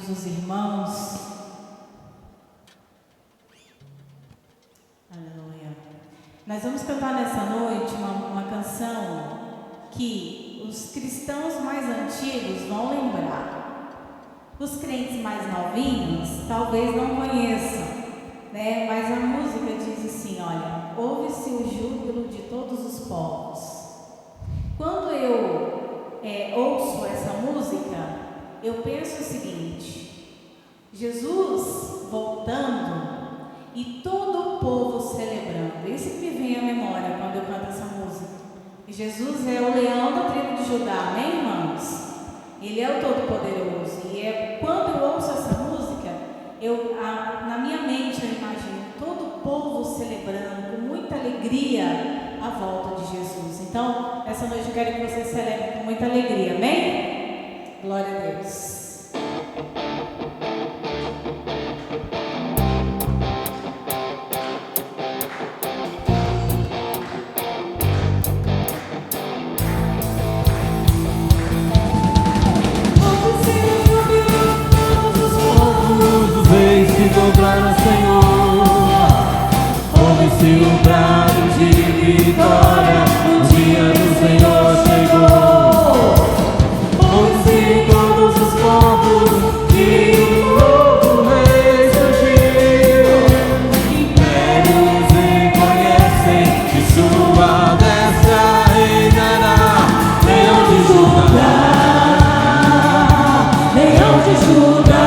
todos os irmãos. Aleluia. Nós vamos cantar nessa noite uma canção que os cristãos mais antigos vão lembrar. Os crentes mais novinhos talvez não conheçam, né? Mas a música diz assim, olha: ouve-se o júbilo de todos os povos. Quando eu ouço essa música, eu penso o seguinte: Jesus voltando e todo o povo celebrando. Isso que me vem à memória quando eu canto essa música. Jesus é o leão da tribo de Judá, amém, irmãos? Ele é o Todo-Poderoso. E quando eu ouço essa música, na minha mente eu imagino todo o povo celebrando com muita alegria a volta de Jesus. Então, essa noite eu quero que você celebre com muita alegria, amém? Glória a Deus. Dobraram ao Senhor, ouve-se o brado de vitória, o dia do Senhor chegou. Ouve-se todos os povos que o novo rei surgiu. Impérios reconhecem que sua destra reinará. Leão de Judá, Leão de Judá.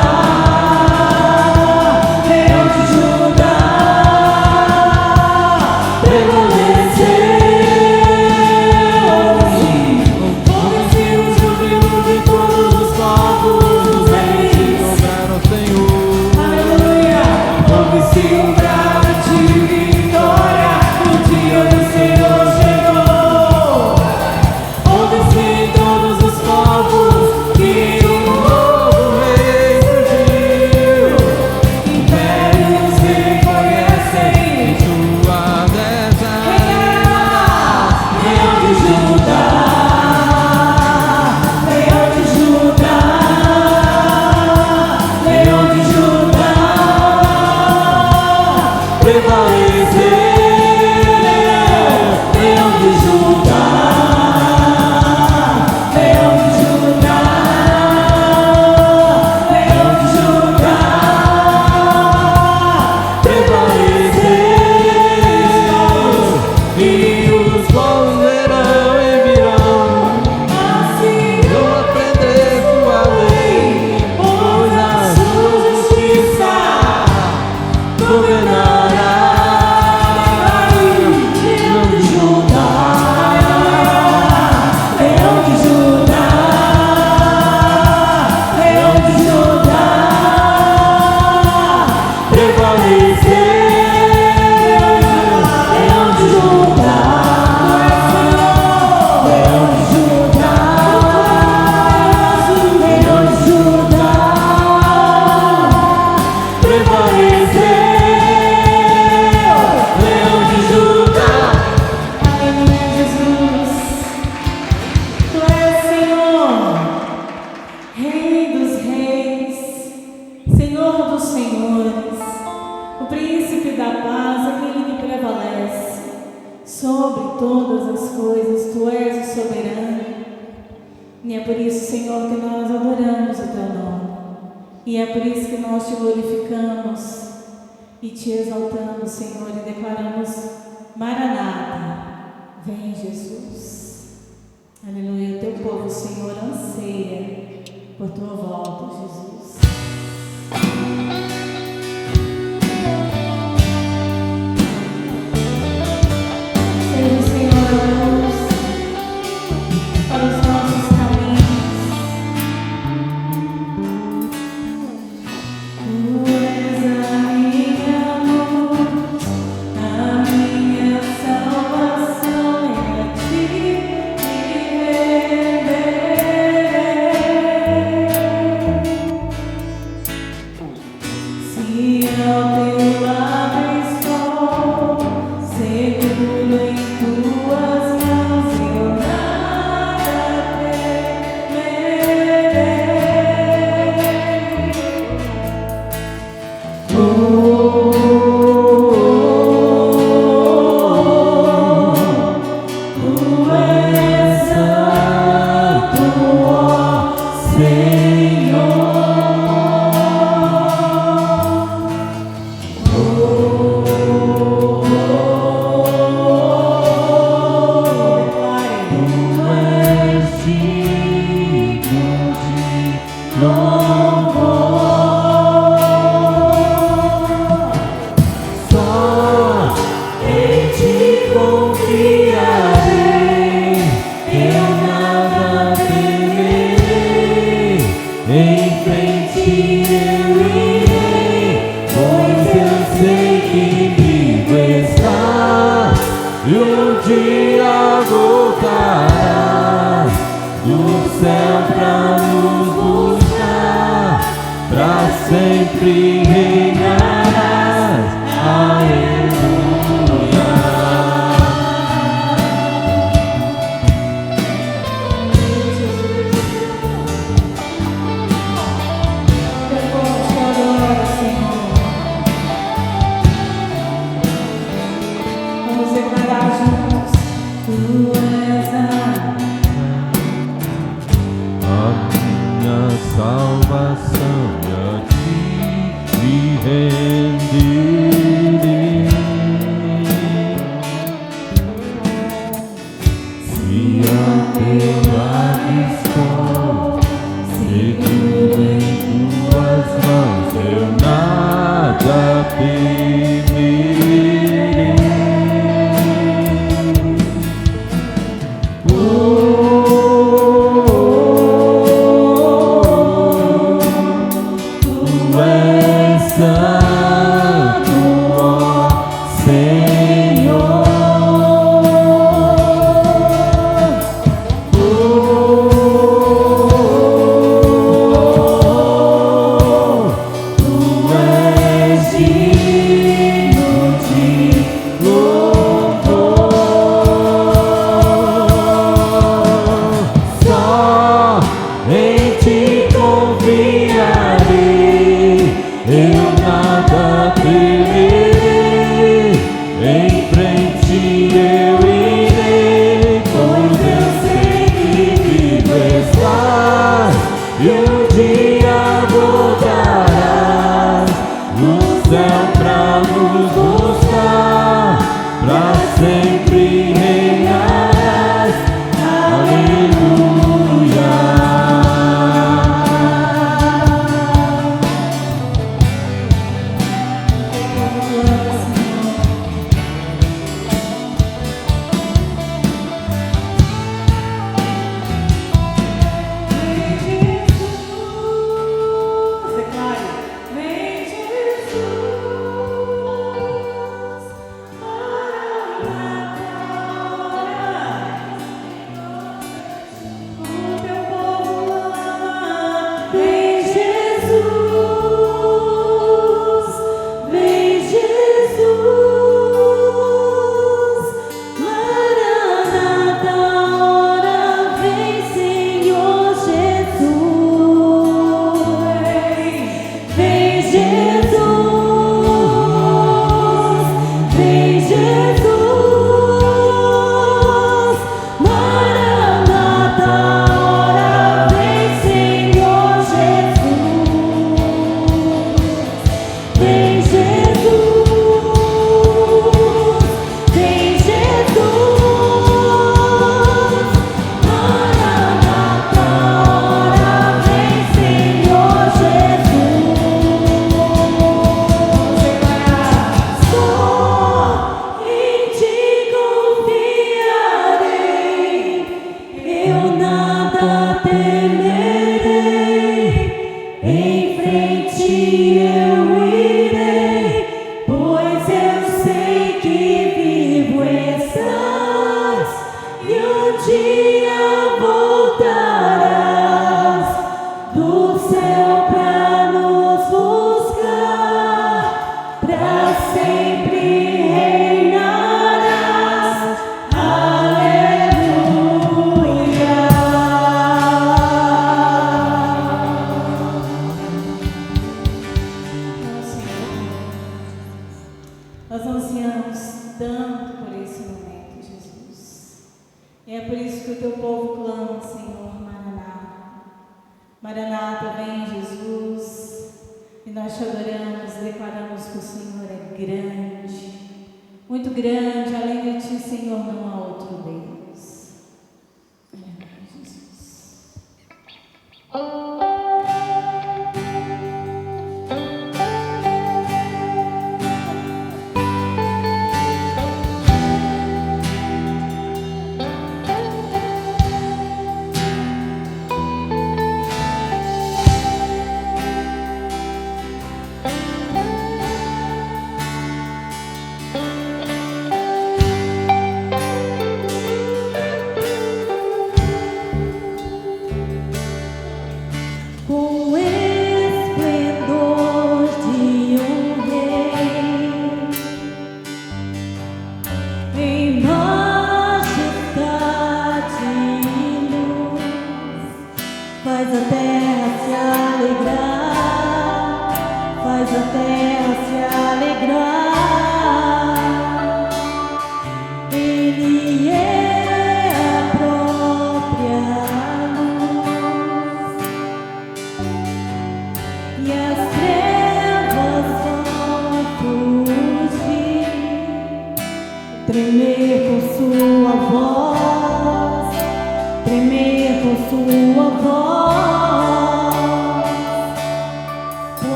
e um dia voltarás do céu pra nos buscar, pra sempre reinarás. Aleluia. Vamos declarar juntos: Tu és a minha salvação, e a ti me renderei. Se a teu lado estou, seguro em tuas mãos, eu nada temerei. Maranata, vem Jesus, e nós te adoramos, declaramos que o Senhor é grande, muito grande, além de ti, Senhor, não há outro Deus. Aleluia, Jesus.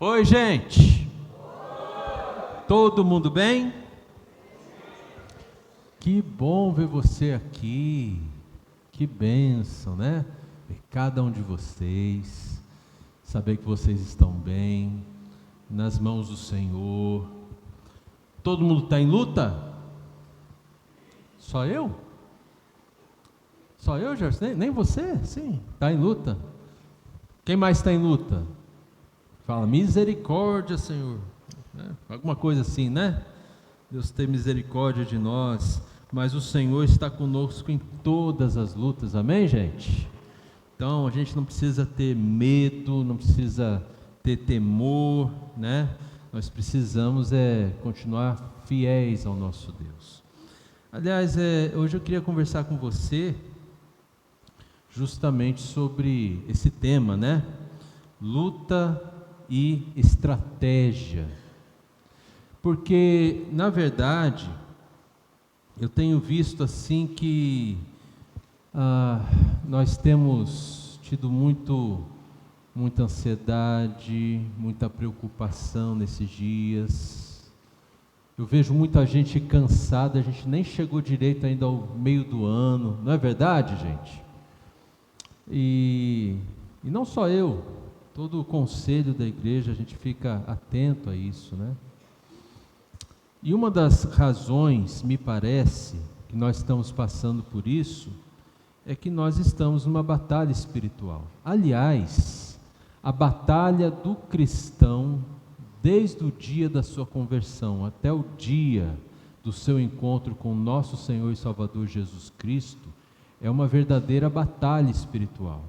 Oi, gente. Todo mundo bem? Que bom ver você aqui. Que bênção, né? Ver cada um de vocês, saber que vocês estão bem, nas mãos do Senhor. Todo mundo está em luta? Só eu? Só eu, Jorge? Nem você? Sim, está em luta. Quem mais está em luta? Fala, misericórdia, Senhor. Alguma coisa assim, né? Deus tem misericórdia de nós, mas o Senhor está conosco em todas as lutas, amém, gente? Então a gente não precisa ter medo, não precisa ter temor, né? Nós precisamos continuar fiéis ao nosso Deus. Aliás, hoje eu queria conversar com você justamente sobre esse tema, né? Luta e estratégia. Porque, na verdade, eu tenho visto assim que nós temos tido muita ansiedade, muita preocupação nesses dias. Eu vejo muita gente cansada, a gente nem chegou direito ainda ao meio do ano, não é verdade, gente? E não só eu, todo o conselho da igreja, a gente fica atento a isso, né? E uma das razões, me parece, que nós estamos passando por isso, é que nós estamos numa batalha espiritual. Aliás, a batalha do cristão, desde o dia da sua conversão até o dia do seu encontro com o nosso Senhor e Salvador Jesus Cristo, é uma verdadeira batalha espiritual.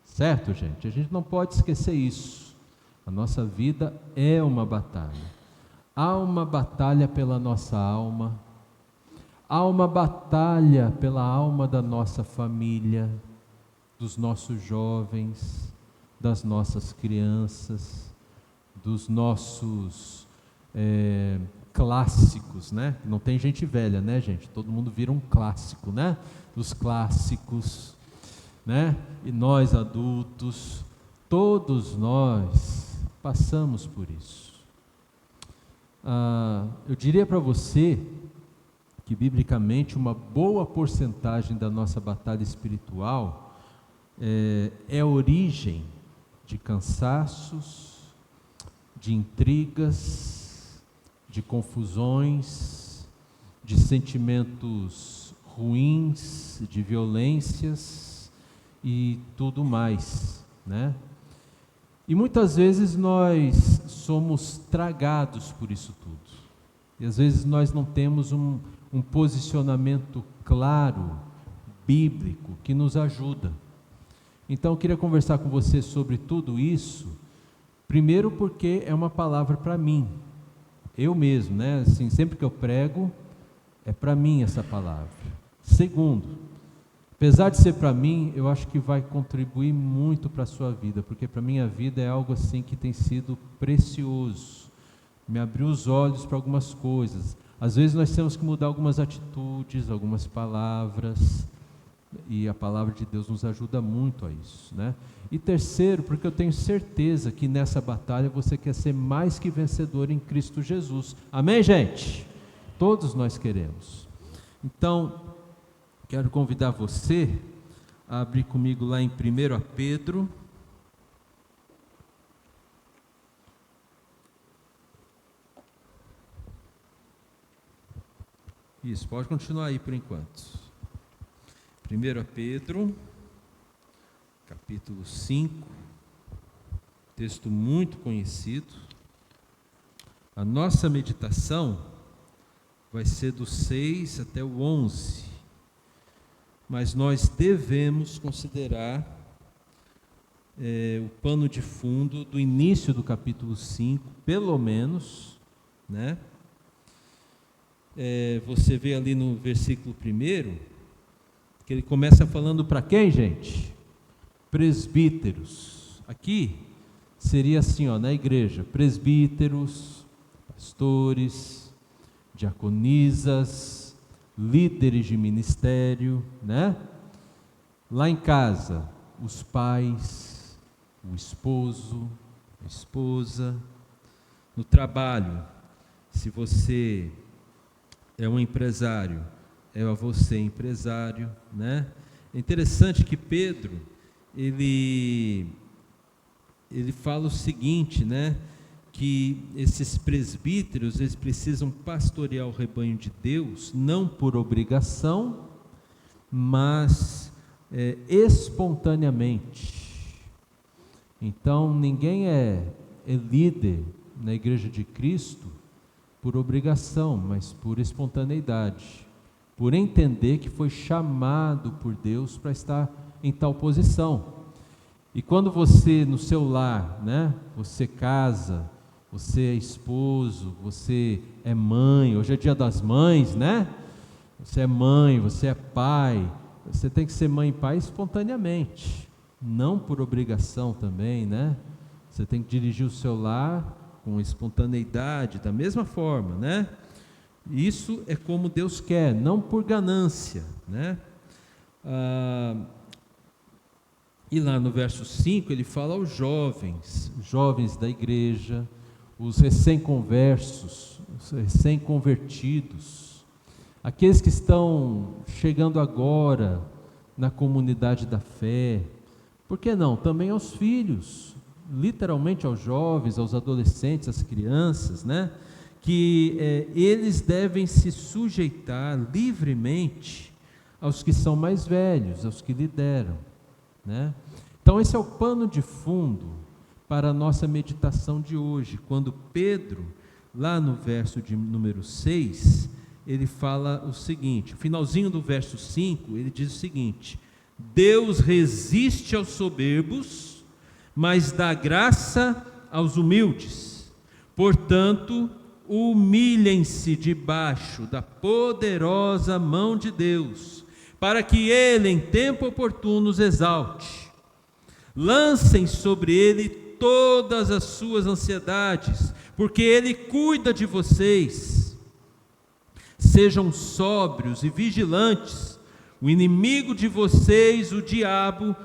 Certo, gente? A gente não pode esquecer isso. A nossa vida é uma batalha. Há uma batalha pela nossa alma, há uma batalha pela alma da nossa família, dos nossos jovens, das nossas crianças, dos nossos clássicos, né? Não tem gente velha, né, gente? Todo mundo vira um clássico, né? Dos clássicos, né? E nós adultos, todos nós passamos por isso. Eu diria para você que, biblicamente, uma boa porcentagem da nossa batalha espiritual é a origem de cansaços, de intrigas, de confusões, de sentimentos ruins, de violências e tudo mais, né? E muitas vezes nós somos tragados por isso tudo. E às vezes nós não temos um posicionamento claro, bíblico, que nos ajuda. Então eu queria conversar com você sobre tudo isso, primeiro porque é uma palavra para mim, eu mesmo, né? Assim, sempre que eu prego, é para mim essa palavra. Segundo, apesar de ser para mim, eu acho que vai contribuir muito para a sua vida, porque para a minha vida é algo assim que tem sido precioso, me abriu os olhos para algumas coisas. Às vezes nós temos que mudar algumas atitudes, algumas palavras, e a palavra de Deus nos ajuda muito a isso, né? E terceiro, porque eu tenho certeza que nessa batalha você quer ser mais que vencedor em Cristo Jesus. Amém, gente? Todos nós queremos. Então, quero convidar você a abrir comigo lá em 1 Pedro. Isso, pode continuar aí por enquanto. 1 Pedro, capítulo 5, texto muito conhecido. A nossa meditação vai ser do 6 até o 11, mas nós devemos considerar o pano de fundo do início do capítulo 5, pelo menos, né? Você vê ali no versículo 1, que ele começa falando para quem, gente? Presbíteros. Aqui seria assim, ó, na igreja, presbíteros, pastores, diaconisas, líderes de ministério, né? Lá em casa, os pais, o esposo, a esposa. No trabalho, se você é um empresário, é você empresário, né? É interessante que Pedro, ele fala o seguinte, né? Que esses presbíteros, eles precisam pastorear o rebanho de Deus, não por obrigação, mas espontaneamente. Então, ninguém é líder na igreja de Cristo por obrigação, mas por espontaneidade, por entender que foi chamado por Deus para estar em tal posição. E quando você, no seu lar, né, você casa, você é esposo, você é mãe, hoje é dia das mães, né? Você é mãe, você é pai, você tem que ser mãe e pai espontaneamente, não por obrigação também, né? Você tem que dirigir o seu lar com espontaneidade, da mesma forma, né? Isso é como Deus quer, não por ganância, né? E lá no verso 5 ele fala aos jovens da igreja, os recém-conversos, os recém-convertidos, aqueles que estão chegando agora na comunidade da fé, por que não? Também aos filhos, literalmente aos jovens, aos adolescentes, às crianças, né? Que eles devem se sujeitar livremente aos que são mais velhos, aos que lideram, né? Então esse é o pano de fundo para a nossa meditação de hoje, quando Pedro, lá no verso de número 6, ele fala o seguinte, no finalzinho do verso 5, ele diz o seguinte: Deus resiste aos soberbos, mas dá graça aos humildes. Portanto, humilhem-se debaixo da poderosa mão de Deus, para que Ele, em tempo oportuno, os exalte. Lancem sobre Ele todas as suas ansiedades, porque Ele cuida de vocês. Sejam sóbrios e vigilantes. O inimigo de vocês, o diabo,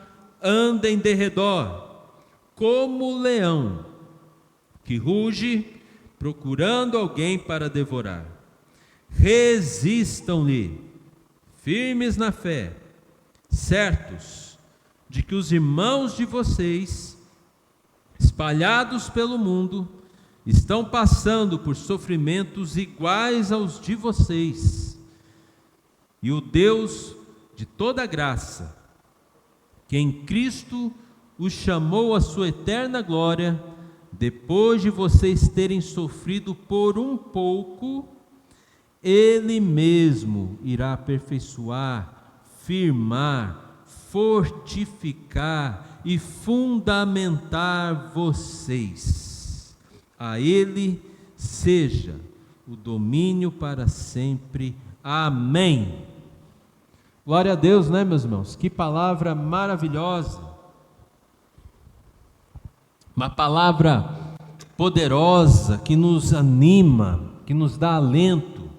anda em derredor, como leão, que ruge, procurando alguém para devorar. Resistam-lhe, firmes na fé, certos de que os irmãos de vocês, espalhados pelo mundo, estão passando por sofrimentos iguais aos de vocês. E o Deus de toda graça, que em Cristo os chamou à sua eterna glória, depois de vocês terem sofrido por um pouco, Ele mesmo irá aperfeiçoar, firmar, fortificar e fundamentar vocês. A Ele seja o domínio para sempre. Amém. Glória a Deus, né, meus irmãos? Que palavra maravilhosa. Uma palavra poderosa que nos anima, que nos dá alento.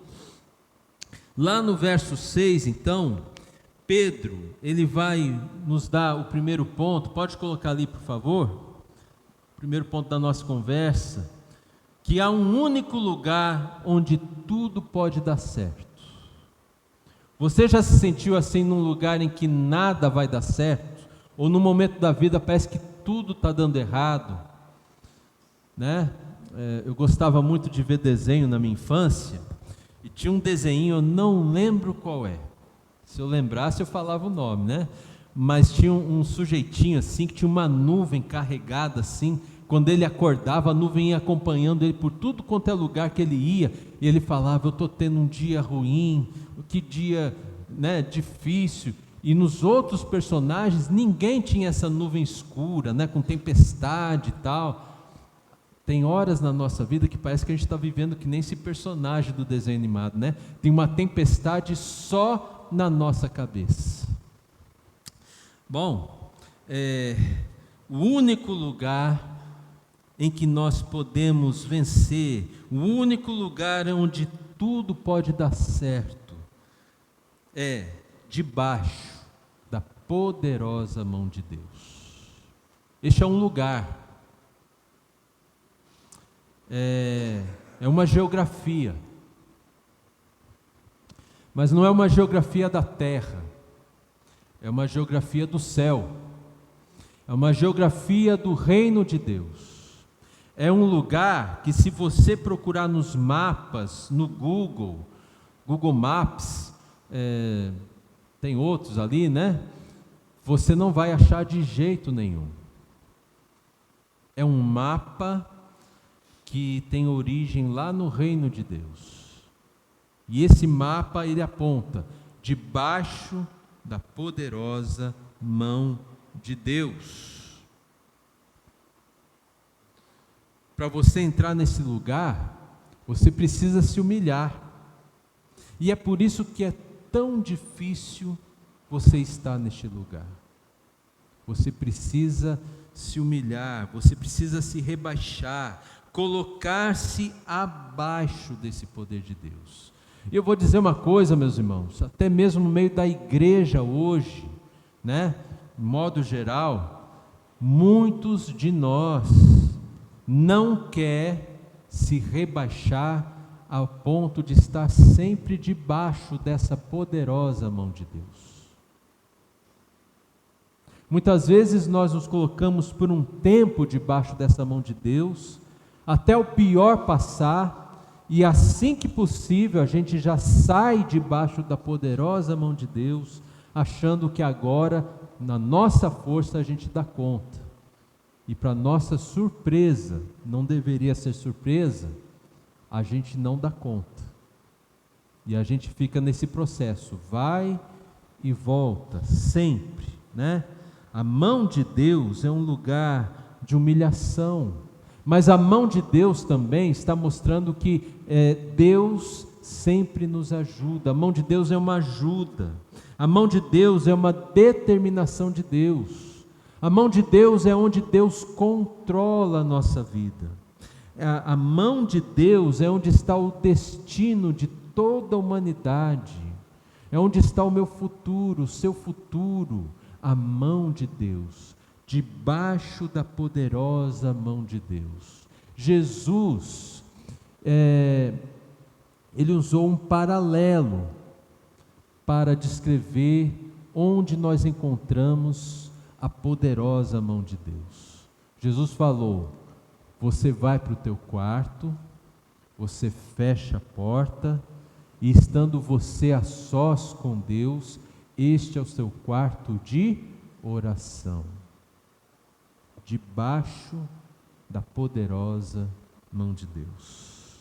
Lá no verso 6, então, Pedro, ele vai nos dar o primeiro ponto. Pode colocar ali, por favor? Primeiro ponto da nossa conversa, que há um único lugar onde tudo pode dar certo. Você já se sentiu assim num lugar em que nada vai dar certo? Ou num momento da vida parece que tudo está dando errado? Né? Eu gostava muito de ver desenho na minha infância, e tinha um desenho, eu não lembro qual é. Se eu lembrasse eu falava o nome, né? Mas tinha um sujeitinho assim, que tinha uma nuvem carregada assim. Quando ele acordava, a nuvem ia acompanhando ele por tudo quanto é lugar que ele ia, e ele falava: eu estou tendo um dia ruim, que dia, né, difícil. E nos outros personagens, ninguém tinha essa nuvem escura, né, com tempestade e tal. Tem horas na nossa vida que parece que a gente está vivendo que nem esse personagem do desenho animado, né? Tem uma tempestade só na nossa cabeça. Bom, o único lugar em que nós podemos vencer, o único lugar onde tudo pode dar certo, é debaixo da poderosa mão de Deus. Este é um lugar, é uma geografia, mas não é uma geografia da terra, é uma geografia do céu, é uma geografia do reino de Deus. É um lugar que, se você procurar nos mapas, no Google Maps, tem outros ali, né? Você não vai achar de jeito nenhum. É um mapa que tem origem lá no reino de Deus. E esse mapa, ele aponta debaixo da poderosa mão de Deus. Para você entrar nesse lugar, você precisa se humilhar. E é por isso que é tão difícil você estar neste lugar. Você precisa se humilhar, você precisa se rebaixar, colocar-se abaixo desse poder de Deus. E eu vou dizer uma coisa, meus irmãos, até mesmo no meio da igreja hoje, né, de modo geral, muitos de nós não quer se rebaixar ao ponto de estar sempre debaixo dessa poderosa mão de Deus. Muitas vezes nós nos colocamos por um tempo debaixo dessa mão de Deus, até o pior passar, e assim que possível a gente já sai debaixo da poderosa mão de Deus, achando que agora, na nossa força, a gente dá conta. E para nossa surpresa, não deveria ser surpresa, a gente não dá conta. E a gente fica nesse processo, vai e volta, sempre, né? A mão de Deus é um lugar de humilhação, mas a mão de Deus também está mostrando que Deus sempre nos ajuda. A mão de Deus é uma ajuda, a mão de Deus é uma determinação de Deus. A mão de Deus é onde Deus controla a nossa vida. A mão de Deus é onde está o destino de toda a humanidade. É onde está o meu futuro, o seu futuro. A mão de Deus, debaixo da poderosa mão de Deus. Jesus, ele usou um paralelo para descrever onde nós encontramos a poderosa mão de Deus. Jesus falou: você vai para o teu quarto, você fecha a porta, e estando você a sós com Deus, este é o seu quarto de oração, debaixo da poderosa mão de Deus.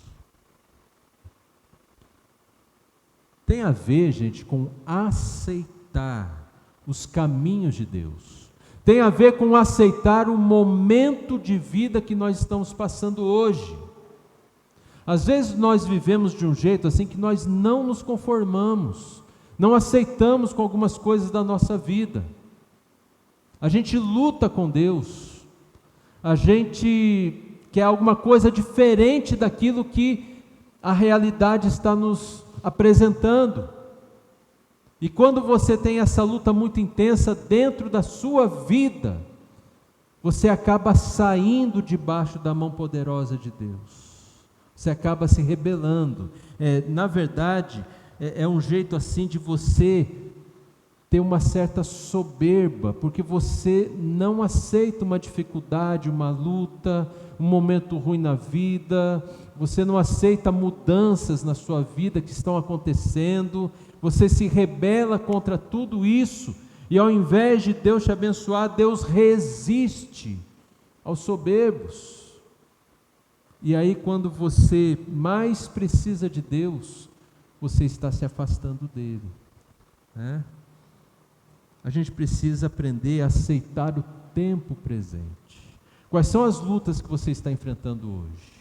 Tem a ver, gente, com aceitar os caminhos de Deus. Tem a ver com aceitar o momento de vida que nós estamos passando hoje. Às vezes nós vivemos de um jeito assim que nós não nos conformamos, não aceitamos com algumas coisas da nossa vida. A gente luta com Deus, a gente quer alguma coisa diferente daquilo que a realidade está nos apresentando. E quando você tem essa luta muito intensa dentro da sua vida, você acaba saindo debaixo da mão poderosa de Deus. Você acaba se rebelando. Na verdade, é um jeito assim de você ter uma certa soberba, porque você não aceita uma dificuldade, uma luta, um momento ruim na vida, você não aceita mudanças na sua vida que estão acontecendo, você se rebela contra tudo isso, e ao invés de Deus te abençoar, Deus resiste aos soberbos. E aí, quando você mais precisa de Deus, você está se afastando dele, né? A gente precisa aprender a aceitar o tempo presente. Quais são as lutas que você está enfrentando hoje?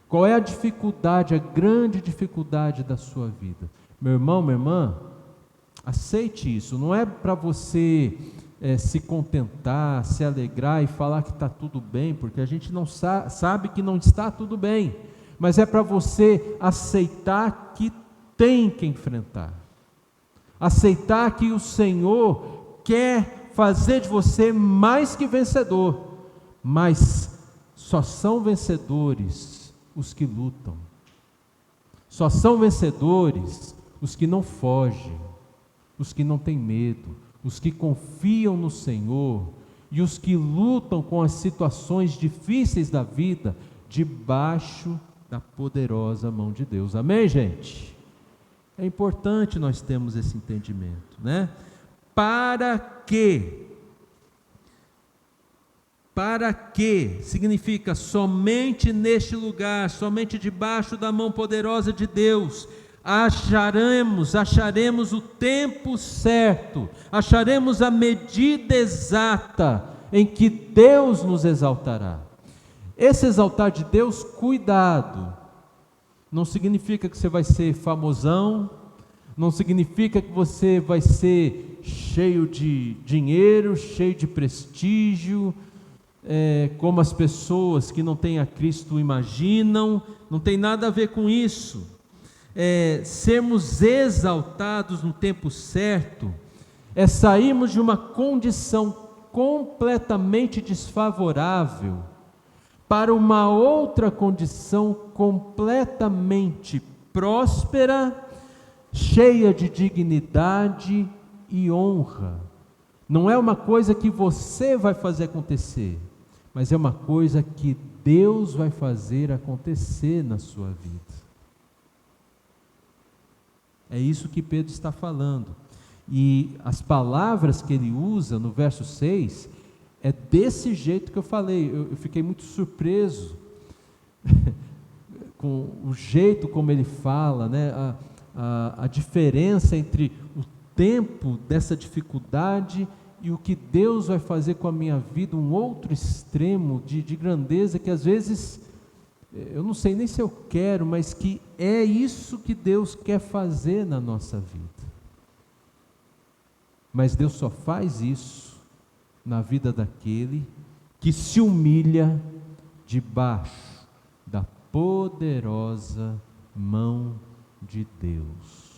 Qual é a dificuldade, a grande dificuldade da sua vida? Meu irmão, minha irmã, aceite isso. Não é para você se contentar, se alegrar e falar que está tudo bem, porque a gente não sabe que não está tudo bem, mas é para você aceitar que tem que enfrentar, aceitar que o Senhor quer fazer de você mais que vencedor, mas só são vencedores os que lutam, só são vencedores os que não fogem, os que não têm medo, os que confiam no Senhor e os que lutam com as situações difíceis da vida debaixo da poderosa mão de Deus. Amém, gente? É importante nós termos esse entendimento, né? Para que significa somente neste lugar, somente debaixo da mão poderosa de Deus, acharemos o tempo certo, acharemos a medida exata em que Deus nos exaltará. Esse exaltar de Deus, cuidado, não significa que você vai ser famosão, não significa que você vai ser cheio de dinheiro, cheio de prestígio, como as pessoas que não têm a Cristo imaginam. Não tem nada a ver com isso. Sermos exaltados no tempo certo é sairmos de uma condição completamente desfavorável para uma outra condição completamente próspera, cheia de dignidade e honra. Não é uma coisa que você vai fazer acontecer, mas é uma coisa que Deus vai fazer acontecer na sua vida. É isso que Pedro está falando. E as palavras que ele usa no verso 6, é desse jeito que eu falei. Eu fiquei muito surpreso com o jeito como ele fala, né? A diferença entre o tempo dessa dificuldade e o que Deus vai fazer com a minha vida, um outro extremo de grandeza que às vezes eu não sei nem se eu quero, mas que é isso que Deus quer fazer na nossa vida. Mas Deus só faz isso na vida daquele que se humilha debaixo da poderosa mão de Deus.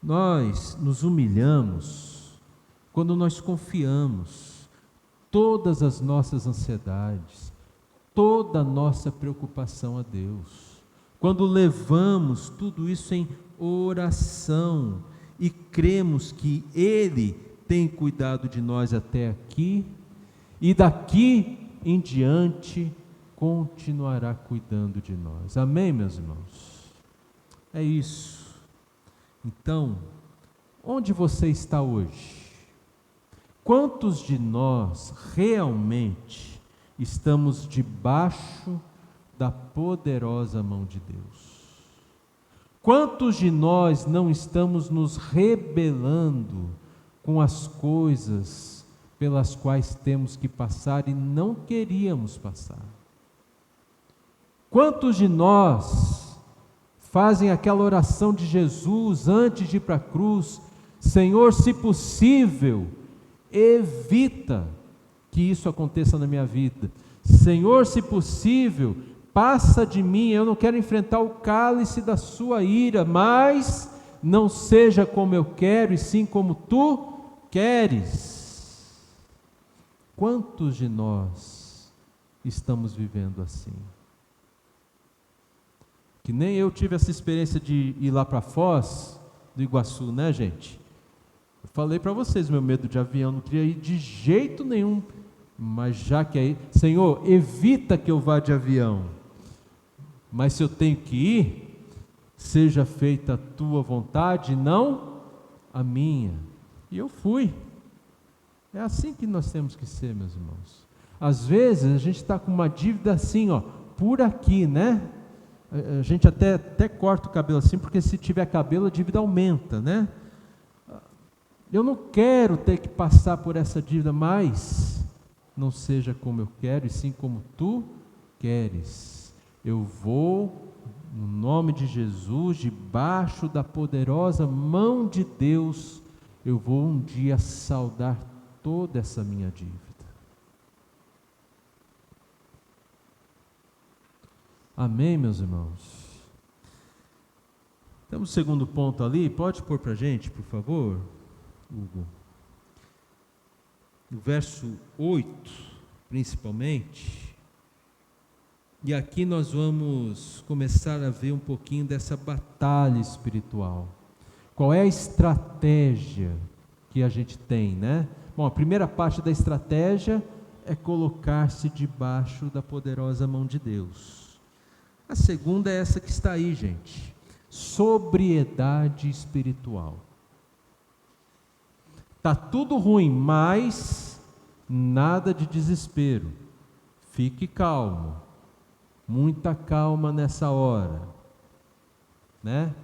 Nós nos humilhamos quando nós confiamos todas as nossas ansiedades, toda a nossa preocupação a Deus. Quando levamos tudo isso em oração e cremos que Ele tem cuidado de nós até aqui e daqui em diante continuará cuidando de nós. Amém, meus irmãos? É isso. Então, onde você está hoje? Quantos de nós realmente estamos debaixo da poderosa mão de Deus? Quantos de nós não estamos nos rebelando com as coisas pelas quais temos que passar e não queríamos passar? Quantos de nós fazem aquela oração de Jesus antes de ir para a cruz: Senhor, se possível, evita que isso aconteça na minha vida. Senhor, se possível, passa de mim, eu não quero enfrentar o cálice da sua ira, mas não seja como eu quero, e sim como tu queres. Quantos de nós estamos vivendo assim? Que nem eu tive essa experiência de ir lá para Foz do Iguaçu, né, gente? Eu falei para vocês, meu medo de avião, não queria ir de jeito nenhum, mas já que aí, Senhor, evita que eu vá de avião, mas se eu tenho que ir, seja feita a tua vontade, não a minha. E eu fui. É assim que nós temos que ser, meus irmãos. Às vezes a gente está com uma dívida assim, ó, por aqui, né? A gente até corta o cabelo assim, porque se tiver cabelo a dívida aumenta, né? Eu não quero ter que passar por essa dívida, mas não seja como eu quero, e sim como tu queres. Eu vou, no nome de Jesus, debaixo da poderosa mão de Deus, eu vou um dia saldar toda essa minha dívida. Amém, meus irmãos? Temos o segundo ponto ali, pode pôr para a gente, por favor, Hugo? No verso 8, principalmente, e aqui nós vamos começar a ver um pouquinho dessa batalha espiritual. Qual é a estratégia que a gente tem, né? Bom, a primeira parte da estratégia é colocar-se debaixo da poderosa mão de Deus. A segunda é essa que está aí, gente: sobriedade espiritual. Está tudo ruim, mas nada de desespero. Fique calmo, muita calma nessa hora, né?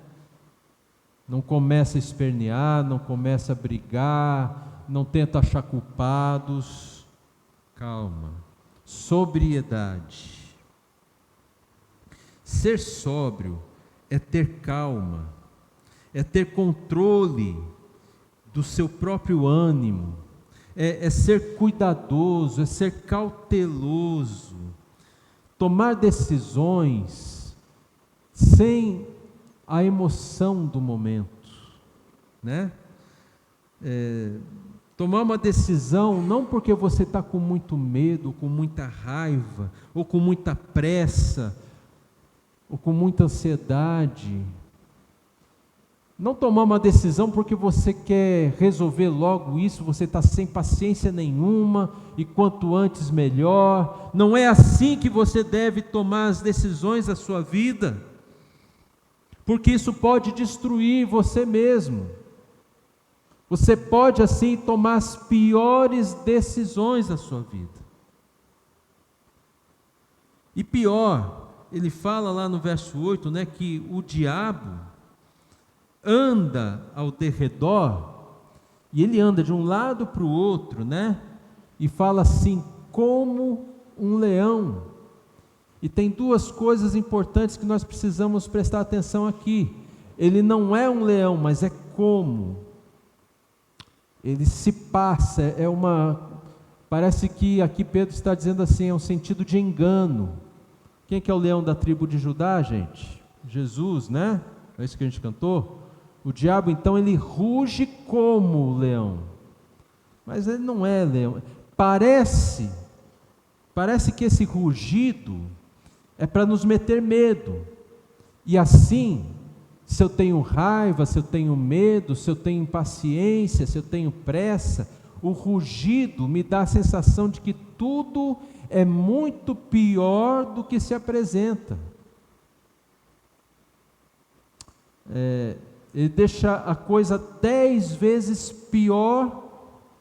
Não começa a espernear, não começa a brigar, não tenta achar culpados. Calma, sobriedade. Ser sóbrio é ter calma, é ter controle do seu próprio ânimo, é ser cuidadoso, é ser cauteloso, tomar decisões sem a emoção do momento, né? Tomar uma decisão não porque você está com muito medo, com muita raiva, ou com muita pressa, ou com muita ansiedade. Não tomar uma decisão porque você quer resolver logo isso, você está sem paciência nenhuma, e quanto antes melhor. Não é assim que você deve tomar as decisões da sua vida, porque isso pode destruir você mesmo. Você pode assim tomar as piores decisões da sua vida. E pior, ele fala lá no verso 8, né, que o diabo anda ao derredor, e ele anda de um lado para o outro, né, e fala assim, como um leão. E tem duas coisas importantes que nós precisamos prestar atenção aqui. ele não é um leão, mas é como ele se passa, parece que aqui Pedro está dizendo assim, é um sentido de engano. Quem que é o leão da tribo de Judá, gente? Jesus, né? É isso que a gente cantou. O diabo, então, ele ruge como leão, mas ele não é leão. Parece que esse rugido é para nos meter medo, e assim, se eu tenho raiva, se eu tenho medo, se eu tenho impaciência, se eu tenho pressa, o rugido me dá a sensação de que tudo é muito pior do que se apresenta. Ele deixa a coisa 10 vezes pior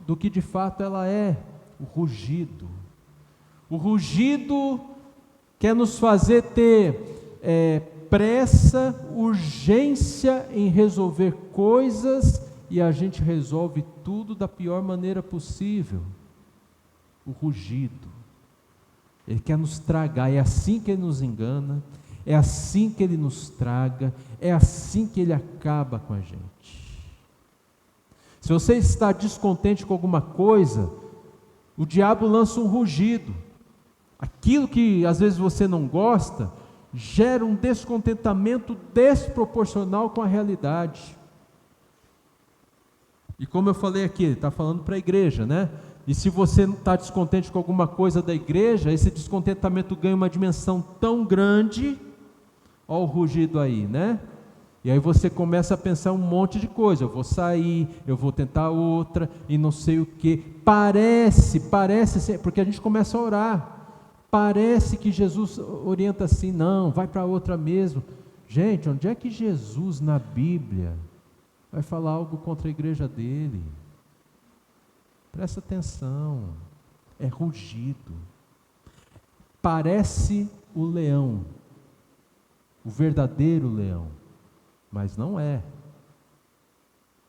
do que de fato ela é, o rugido. O rugido quer nos fazer ter pressa, urgência em resolver coisas, e a gente resolve tudo da pior maneira possível. O rugido, ele quer nos tragar, é assim que ele nos engana, é assim que ele nos traga, é assim que ele acaba com a gente. Se você está descontente com alguma coisa, o diabo lança um rugido. Aquilo que às vezes você não gosta, gera um descontentamento desproporcional com a realidade. E como eu falei aqui, ele está falando para a igreja, né? E se você não está descontente com alguma coisa da igreja, esse descontentamento ganha uma dimensão tão grande, olha o rugido aí, né? E aí você começa a pensar um monte de coisa, eu vou sair, eu vou tentar outra, e não sei o que. Parece, porque a gente começa a orar, parece que Jesus orienta assim, não, vai para outra mesmo. Gente, onde é que Jesus na Bíblia vai falar algo contra a igreja dele? Presta atenção, é rugido. Parece o leão, o verdadeiro leão, mas não é.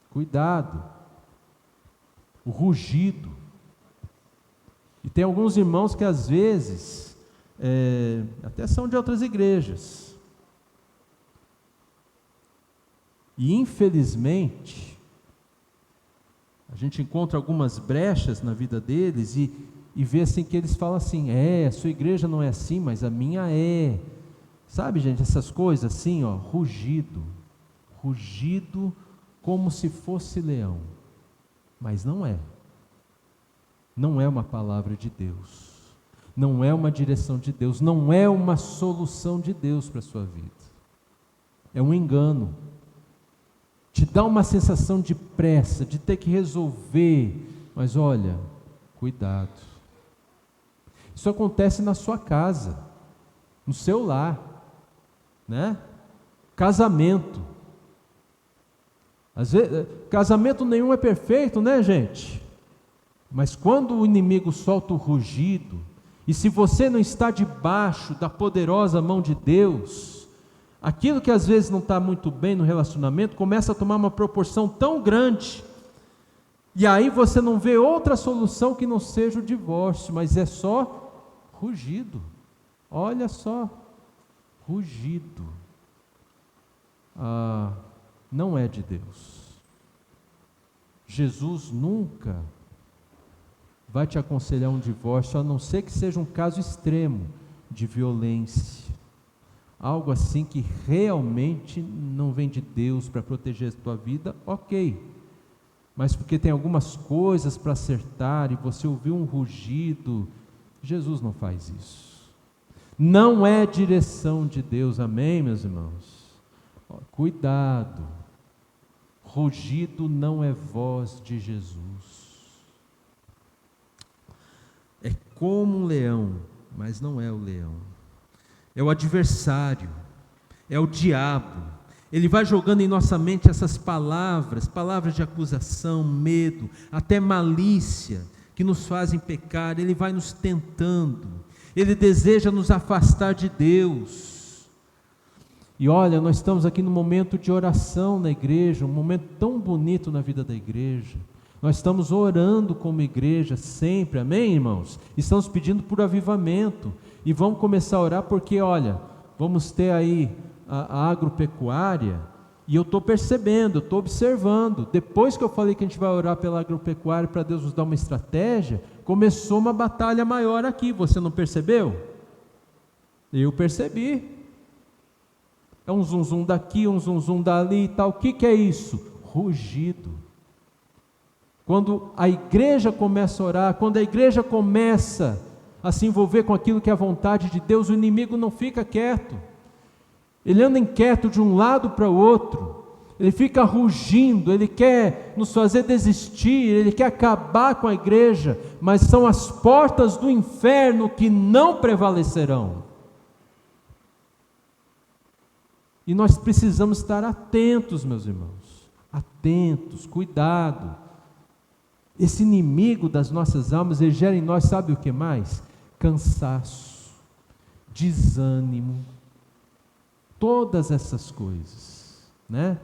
Cuidado, o rugido. E tem alguns irmãos que às vezes, até são de outras igrejas, e infelizmente, a gente encontra algumas brechas na vida deles e vê assim que eles falam assim, a sua igreja não é assim, mas a minha é. Sabe, gente, essas coisas assim, ó, rugido como se fosse leão, mas não é. Não é uma palavra de Deus, não é uma direção de Deus, não é uma solução de Deus para a sua vida. É um engano. Te dá uma sensação de pressa, de ter que resolver, mas olha, cuidado. Isso acontece na sua casa, no seu lar, né? Casamento. Às vezes, casamento nenhum é perfeito, né, gente? Mas quando o inimigo solta o rugido, e se você não está debaixo da poderosa mão de Deus, aquilo que às vezes não está muito bem no relacionamento, começa a tomar uma proporção tão grande, e aí você não vê outra solução que não seja o divórcio, mas é só rugido. Olha só, rugido. Não é de Deus. Jesus nunca vai te aconselhar um divórcio, a não ser que seja um caso extremo de violência, algo assim que realmente não vem de Deus para proteger a tua vida, ok, mas porque tem algumas coisas para acertar e você ouviu um rugido, Jesus não faz isso. Não é direção de Deus, amém, meus irmãos? Cuidado, rugido não é voz de Jesus. É como um leão, mas não é o leão. É o adversário, é o diabo. Ele vai jogando em nossa mente essas palavras de acusação, medo, até malícia, que nos fazem pecar. Ele vai nos tentando, ele deseja nos afastar de Deus. E olha, nós estamos aqui no momento de oração na igreja, um momento tão bonito na vida da igreja. Nós estamos orando como igreja sempre, amém, irmãos? Estamos pedindo por avivamento, e vamos começar a orar porque, olha, vamos ter aí a agropecuária, E eu estou percebendo, eu estou observando. Depois que eu falei que a gente vai orar pela agropecuária para Deus nos dar uma estratégia, começou uma batalha maior aqui. Você não percebeu? Eu percebi. É um zum zum daqui, um zum zum dali e tal. O que é isso? Rugido. Quando a igreja começa a orar, quando a igreja começa a se envolver com aquilo que é a vontade de Deus, o inimigo não fica quieto. Ele anda inquieto de um lado para o outro. Ele fica rugindo, ele quer nos fazer desistir, ele quer acabar com a igreja, mas são as portas do inferno que não prevalecerão. E nós precisamos estar atentos, meus irmãos, atentos, cuidado. Esse inimigo das nossas almas, ele gera em nós, sabe o que mais? Cansaço, desânimo, todas essas coisas, né?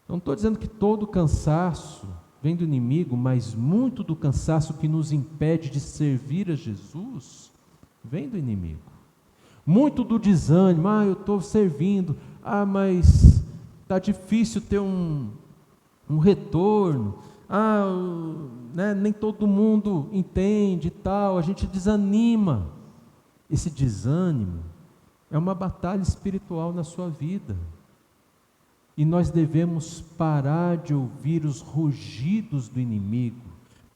Não estou dizendo que todo cansaço vem do inimigo, mas muito do cansaço que nos impede de servir a Jesus, vem do inimigo. Muito do desânimo, eu estou servindo, mas está difícil ter um retorno, né, nem todo mundo entende e tal, a gente desanima. Esse desânimo é uma batalha espiritual na sua vida, e nós devemos parar de ouvir os rugidos do inimigo,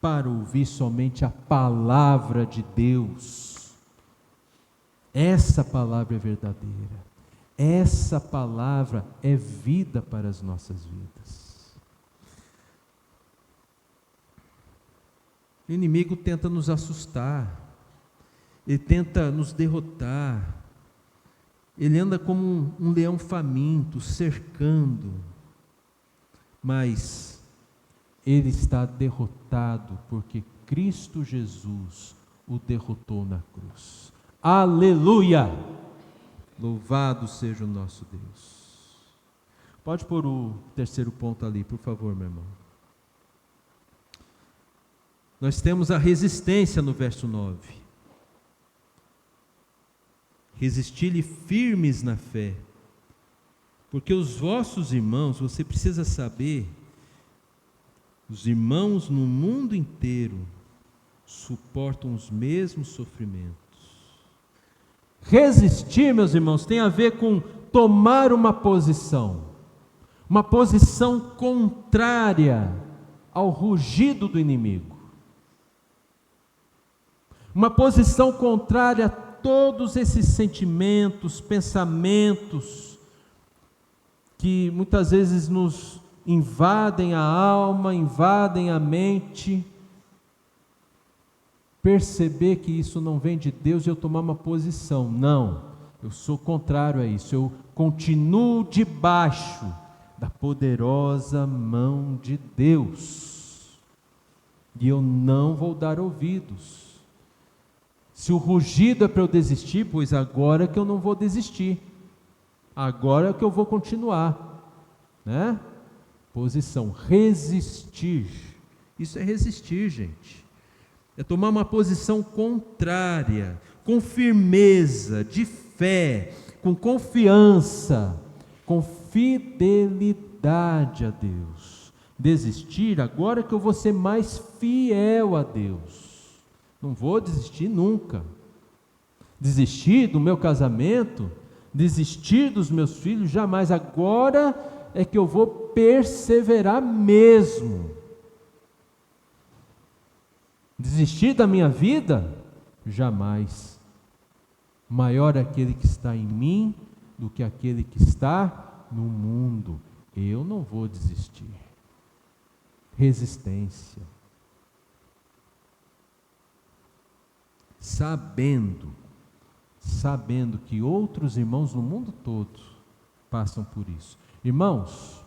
para ouvir somente a palavra de Deus. Essa palavra é verdadeira, essa palavra é vida para as nossas vidas. O inimigo tenta nos assustar, ele tenta nos derrotar, ele anda como um leão faminto, cercando, mas ele está derrotado, porque Cristo Jesus o derrotou na cruz. Aleluia! Louvado seja o nosso Deus. Pode pôr o terceiro ponto ali, por favor, meu irmão. Nós temos a resistência no verso 9. Resistir-lhe firmes na fé, porque os vossos irmãos, você precisa saber, os irmãos no mundo inteiro suportam os mesmos sofrimentos. Resistir, meus irmãos, tem a ver com tomar uma posição contrária ao rugido do inimigo, uma posição contrária a todos esses sentimentos, pensamentos, que muitas vezes nos invadem a alma, invadem a mente. Perceber que isso não vem de Deus e eu tomar uma posição. Não, eu sou contrário a isso. Eu continuo debaixo da poderosa mão de Deus. E eu não vou dar ouvidos. Se o rugido é para eu desistir, pois agora que eu não vou desistir. Agora é que eu vou continuar. Né? Posição, resistir. Isso é resistir, gente. É tomar uma posição contrária, com firmeza, de fé, com confiança, com fidelidade a Deus. Desistir agora que eu vou ser mais fiel a Deus. Não vou desistir nunca. Desistir do meu casamento, desistir dos meus filhos, jamais. Agora é que eu vou perseverar mesmo. Desistir da minha vida? Jamais. Maior é aquele que está em mim do que aquele que está no mundo. Eu não vou desistir. Resistência. Sabendo que outros irmãos no mundo todo passam por isso. Irmãos,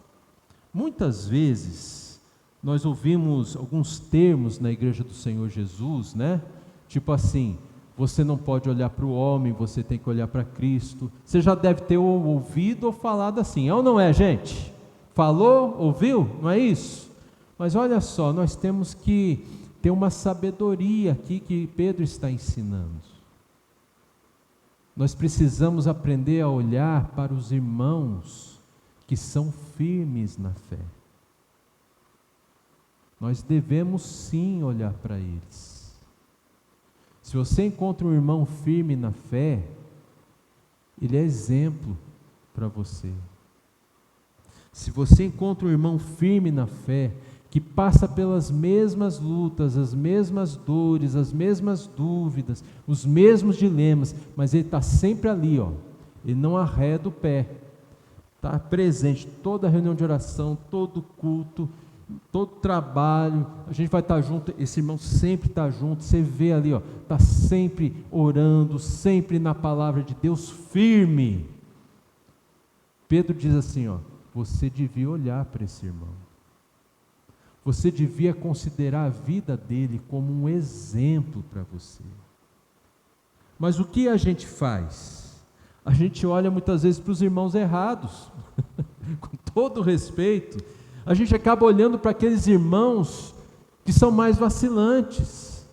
muitas vezes nós ouvimos alguns termos na igreja do Senhor Jesus, né? Tipo assim, você não pode olhar para o homem, você tem que olhar para Cristo. Você já deve ter ouvido ou falado assim, é ou não é, gente? Falou, ouviu? Não é isso? Mas olha só, nós temos que ter uma sabedoria aqui que Pedro está ensinando. Nós precisamos aprender a olhar para os irmãos que são firmes na fé. Nós devemos sim olhar para eles. Se você encontra um irmão firme na fé, ele é exemplo para você. Se você encontra um irmão firme na fé, que passa pelas mesmas lutas, as mesmas dores, as mesmas dúvidas, os mesmos dilemas, mas ele está sempre ali, ele não arreda o pé, está presente, toda reunião de oração, todo culto, todo trabalho, a gente vai estar junto, esse irmão sempre está junto, você vê ali, está sempre orando, sempre na palavra de Deus, firme. Pedro diz assim, você devia olhar para esse irmão. Você devia considerar a vida dele como um exemplo para você. Mas o que a gente faz? A gente olha muitas vezes para os irmãos errados, com todo respeito, a gente acaba olhando para aqueles irmãos que são mais vacilantes,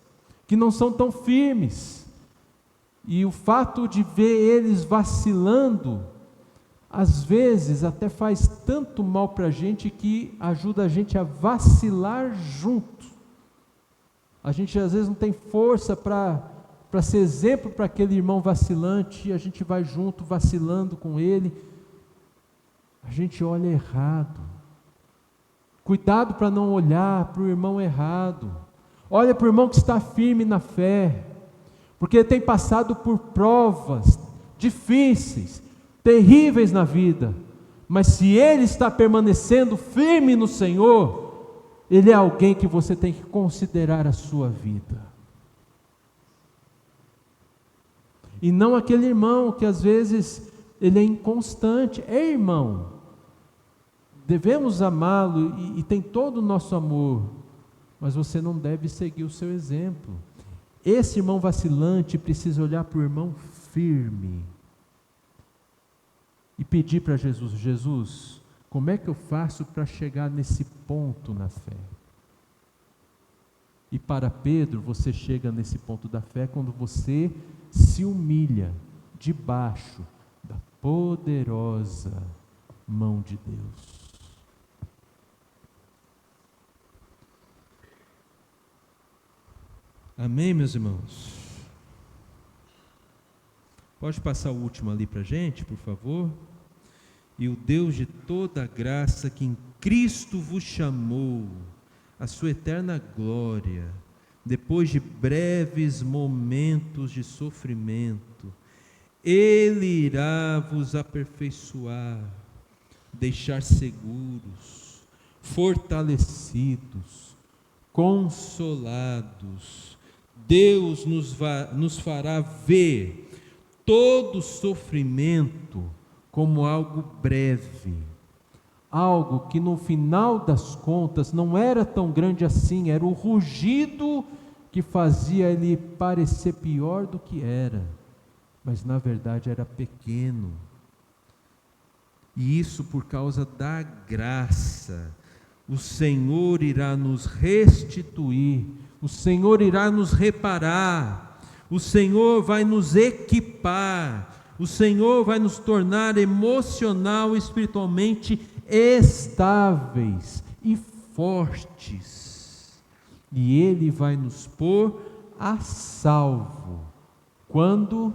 que não são tão firmes, e o fato de ver eles vacilando, às vezes até faz tanto mal para a gente que ajuda a gente a vacilar junto. A gente às vezes não tem força para ser exemplo para aquele irmão vacilante, e a gente vai junto vacilando com ele, a gente olha errado. Cuidado para não olhar para o irmão errado, olha para o irmão que está firme na fé, porque ele tem passado por provas difíceis, terríveis na vida, mas se ele está permanecendo firme no Senhor, ele é alguém que você tem que considerar a sua vida, e não aquele irmão que às vezes ele é inconstante. É irmão, devemos amá-lo e tem todo o nosso amor, mas você não deve seguir o seu exemplo. Esse irmão vacilante precisa olhar para o irmão firme e pedir para Jesus: Jesus, como é que eu faço para chegar nesse ponto na fé? E para Pedro, você chega nesse ponto da fé quando você se humilha debaixo da poderosa mão de Deus. Amém, meus irmãos? Pode passar o último ali para a gente, por favor? E o Deus de toda graça, que em Cristo vos chamou a sua eterna glória, depois de breves momentos de sofrimento, Ele irá vos aperfeiçoar, deixar seguros, fortalecidos, consolados. Deus nos fará ver todo sofrimento como algo breve, algo que no final das contas não era tão grande assim, era o rugido que fazia ele parecer pior do que era, mas na verdade era pequeno. E isso por causa da graça. O Senhor irá nos restituir, o Senhor irá nos reparar, o Senhor vai nos equipar, o Senhor vai nos tornar emocional e espiritualmente estáveis e fortes, e Ele vai nos pôr a salvo quando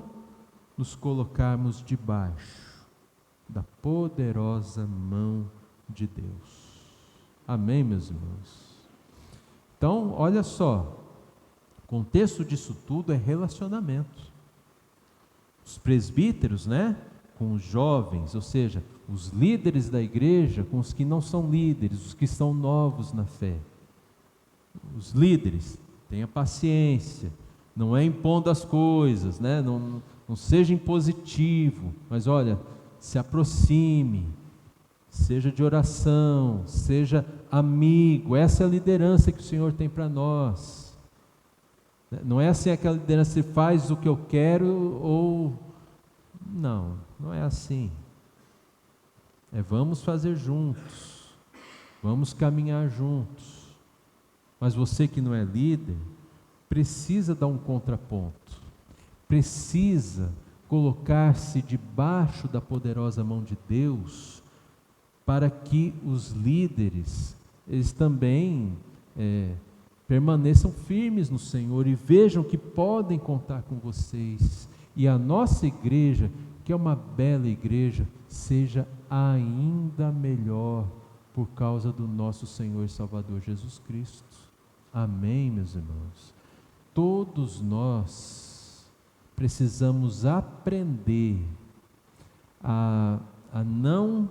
nos colocarmos debaixo da poderosa mão de Deus. Amém, meus irmãos? Então, olha só, o contexto disso tudo é relacionamento. Os presbíteros, com os jovens, ou seja, os líderes da igreja com os que não são líderes, os que são novos na fé. Os líderes, tenha paciência, não é impondo as coisas, não seja impositivo, mas olha, se aproxime, seja de oração, seja amigo. Essa é a liderança que o Senhor tem para nós. Não é assim aquela liderança que faz o que eu quero ou... Não é assim. Vamos fazer juntos, vamos caminhar juntos. Mas você que não é líder, precisa dar um contraponto, precisa colocar-se debaixo da poderosa mão de Deus, para que os líderes, eles também permaneçam firmes no Senhor e vejam que podem contar com vocês. E a nossa igreja, que é uma bela igreja, seja ainda melhor por causa do nosso Senhor e Salvador Jesus Cristo. Amém, meus irmãos? Todos nós precisamos aprender a não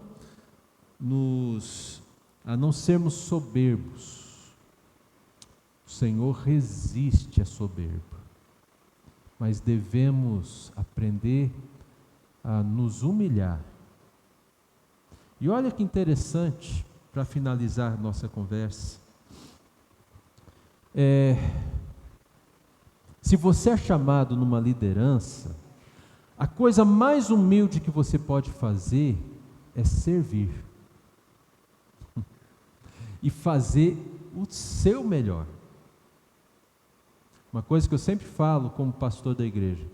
sermos soberbos. O Senhor resiste à soberba, mas devemos aprender a nos humilhar. E olha que interessante, para finalizar nossa conversa, se você é chamado numa liderança, a coisa mais humilde que você pode fazer é servir e fazer o seu melhor. Uma coisa que eu sempre falo como pastor da igreja: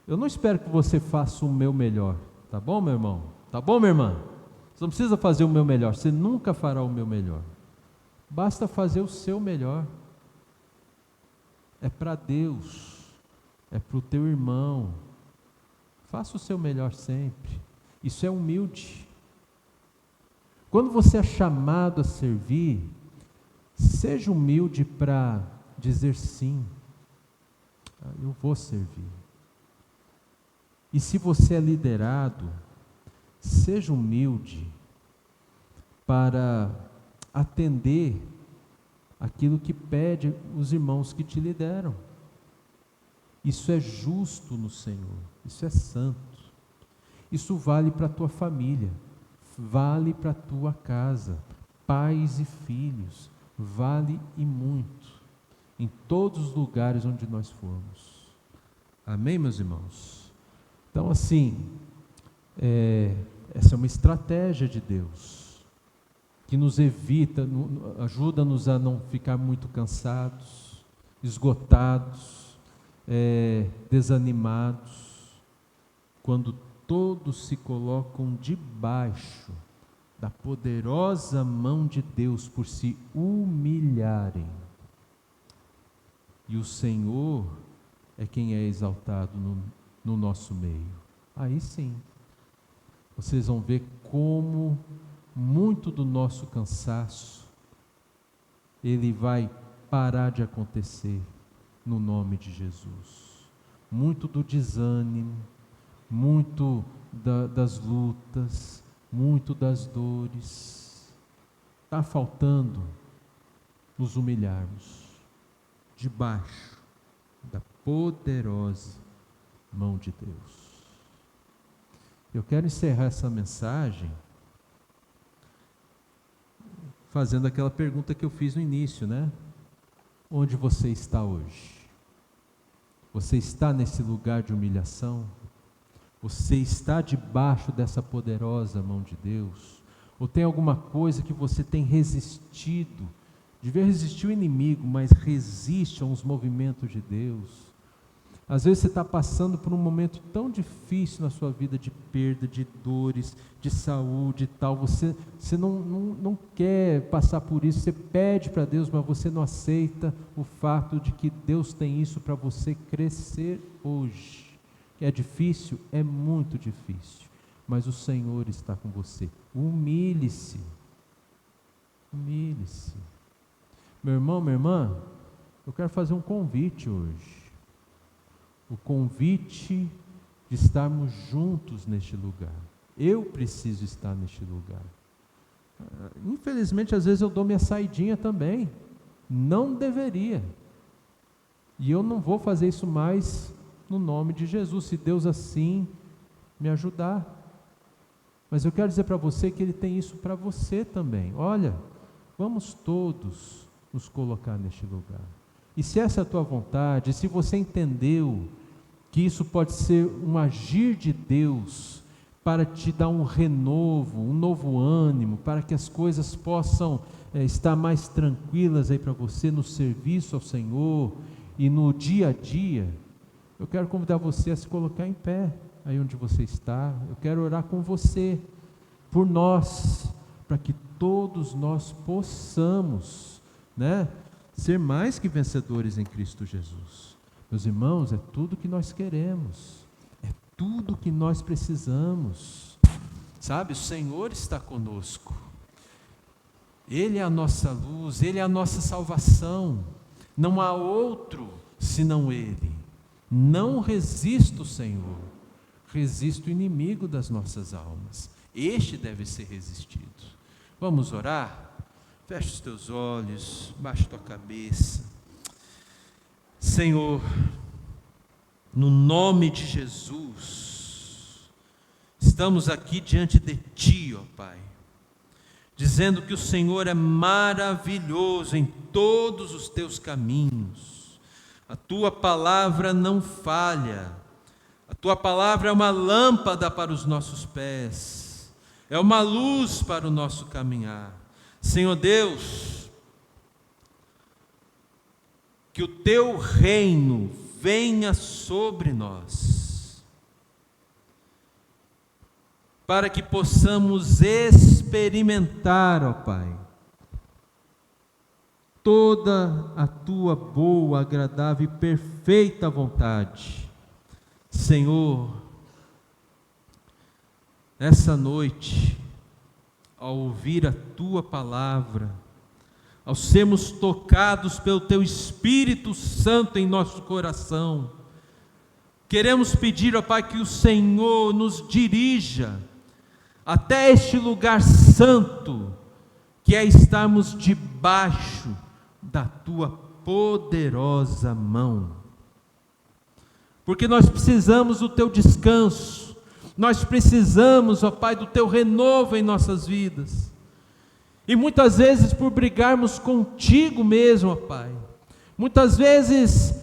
eu não espero que você faça o meu melhor, tá bom, meu irmão? Tá bom, minha irmã? Você não precisa fazer o meu melhor, você nunca fará o meu melhor. Basta fazer o seu melhor. É para Deus, é para o teu irmão. Faça o seu melhor sempre. Isso é humilde. Quando você é chamado a servir, seja humilde para dizer sim. Eu vou servir. E se você é liderado, seja humilde para atender aquilo que pede os irmãos que te lideram. Isso é justo no Senhor, isso é santo. Isso vale para a tua família, vale para a tua casa, pais e filhos, vale e muito, em todos os lugares onde nós formos. Amém, meus irmãos? Então, assim, essa é uma estratégia de Deus, que nos evita, ajuda-nos a não ficar muito cansados, esgotados, desanimados, quando todos se colocam debaixo da poderosa mão de Deus por se humilharem. E o Senhor é quem é exaltado no nosso meio. Aí sim, vocês vão ver como muito do nosso cansaço, ele vai parar de acontecer no nome de Jesus. Muito do desânimo, muito das lutas, muito das dores. Está faltando nos humilharmos debaixo da poderosa mão de Deus. Eu quero encerrar essa mensagem fazendo aquela pergunta que eu fiz no início, né? Onde você está hoje? Você está nesse lugar de humilhação? Você está debaixo dessa poderosa mão de Deus? Ou tem alguma coisa que você tem resistido? Devia resistir o inimigo, mas resiste a uns movimentos de Deus. Às vezes você está passando por um momento tão difícil na sua vida, de perda, de dores, de saúde e tal. Você não quer passar por isso, você pede para Deus, mas você não aceita o fato de que Deus tem isso para você crescer hoje. É difícil? É muito difícil, mas o Senhor está com você. Humilhe-se. Humilhe-se. Meu irmão, minha irmã, eu quero fazer um convite hoje. O convite de estarmos juntos neste lugar. Eu preciso estar neste lugar. Infelizmente, às vezes eu dou minha saidinha também. Não deveria. E eu não vou fazer isso mais no nome de Jesus, se Deus assim me ajudar. Mas eu quero dizer para você que Ele tem isso para você também. Olha, vamos todos nos colocar neste lugar. E se essa é a tua vontade, se você entendeu que isso pode ser um agir de Deus para te dar um renovo, um novo ânimo, para que as coisas possam estar mais tranquilas aí para você no serviço ao Senhor e no dia a dia, eu quero convidar você a se colocar em pé aí onde você está, eu quero orar com você, por nós, para que todos nós possamos, né, ser mais que vencedores em Cristo Jesus. Meus irmãos, é tudo que nós queremos, é tudo que nós precisamos, sabe? O Senhor está conosco, Ele é a nossa luz, Ele é a nossa salvação, não há outro senão Ele. Não resisto o Senhor, resisto o inimigo das nossas almas, este deve ser resistido. Vamos orar? Feche os teus olhos, baixa a tua cabeça. Senhor, no nome de Jesus, estamos aqui diante de Ti, ó Pai, dizendo que o Senhor é maravilhoso em todos os Teus caminhos, a Tua palavra não falha, a Tua palavra é uma lâmpada para os nossos pés, é uma luz para o nosso caminhar. Senhor Deus, que o Teu reino venha sobre nós, para que possamos experimentar, ó Pai, toda a Tua boa, agradável e perfeita vontade. Senhor, essa noite, ao ouvir a Tua palavra, ao sermos tocados pelo Teu Espírito Santo em nosso coração, queremos pedir, ó Pai, que o Senhor nos dirija até este lugar santo, que é estarmos debaixo da Tua poderosa mão, porque nós precisamos do Teu descanso, nós precisamos, ó Pai, do Teu renovo em nossas vidas, e muitas vezes por brigarmos contigo mesmo, ó Pai, muitas vezes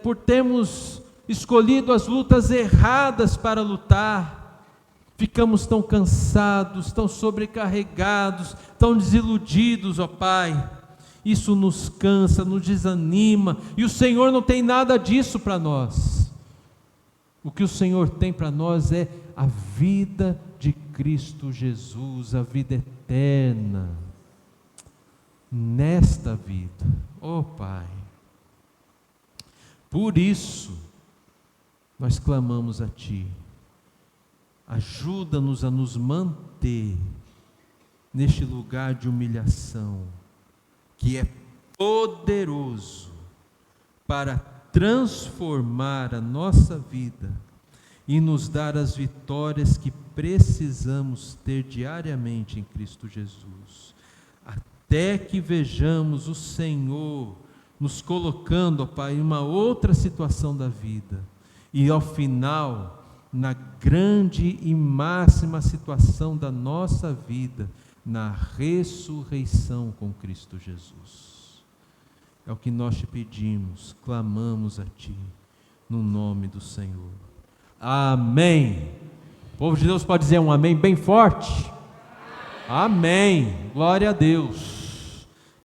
por termos escolhido as lutas erradas para lutar, ficamos tão cansados, tão sobrecarregados, tão desiludidos, ó Pai. Isso nos cansa, nos desanima, e o Senhor não tem nada disso para nós. O que o Senhor tem para nós é a vida de Cristo Jesus, a vida eterna, nesta vida, ó Pai. Por isso, nós clamamos a Ti, ajuda-nos a nos manter neste lugar de humilhação, que é poderoso para transformar a nossa vida e nos dar as vitórias que precisamos ter diariamente em Cristo Jesus, até que vejamos o Senhor nos colocando, ó Pai, em uma outra situação da vida, e ao final, na grande e máxima situação da nossa vida, na ressurreição com Cristo Jesus. É o que nós Te pedimos, clamamos a Ti, no nome do Senhor. Amém. O povo de Deus pode dizer um amém bem forte? Amém. Glória a Deus.